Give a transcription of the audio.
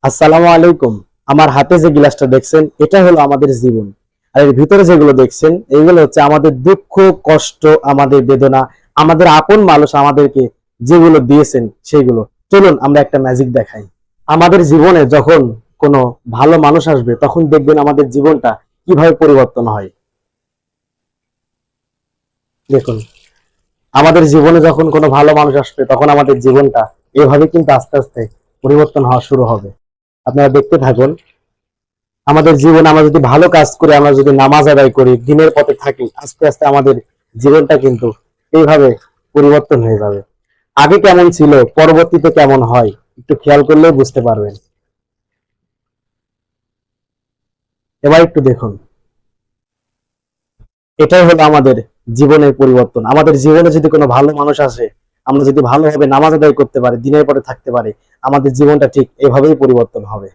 আসসালামু আলাইকুম। আমার হাতে যে গ্লাসটা দেখছেন এটা হলো আমাদের জীবন। আর এর ভিতরে যেগুলো দেখছেন এইগুলো হচ্ছে আমাদের দুঃখ, কষ্ট, আমাদের বেদনা, আমাদের আপন মানুষ আমাদেরকে যেগুলো দিয়েছেন সেগুলো। চলুন আমরা একটা ম্যাজিক দেখাই। আমাদের জীবনে যখন কোনো ভালো মানুষ আসবে তখন দেখবেন আমাদের জীবনটা কিভাবে পরিবর্তন হয়। দেখুন, আমাদের জীবনে যখন কোনো ভালো মানুষ আসবে তখন আমাদের জীবনটা এভাবে কিন্তু আস্তে আস্তে পরিবর্তন হওয়া শুরু হবে। আপনারা দেখতে থাকুন। আমাদের জীবনে আমরা যদি ভালো কাজ করি, আমরা যদি নামাজ আদায় করি, দিনের পথে থাকি, আস্তে আস্তে আমাদের জীবনটা কিন্তু এইভাবে পরিবর্তন হয়ে যাবে। আগে কেমন ছিল, পরবর্তীতে কেমন হয়, একটু খেয়াল করলেই বুঝতে পারবেন। এবার একটু দেখুন, এটাই হলো আমাদের জীবনের পরিবর্তন। আমাদের জীবনে যদি কোনো ভালো মানুষ আসে, আমরা যদি ভালোভাবে নামাজ আদায় করতে পারি, দিনের পরে থাকতে পারি, আমাদের জীবনটা ঠিক এভাবেই পরিবর্তন হবে।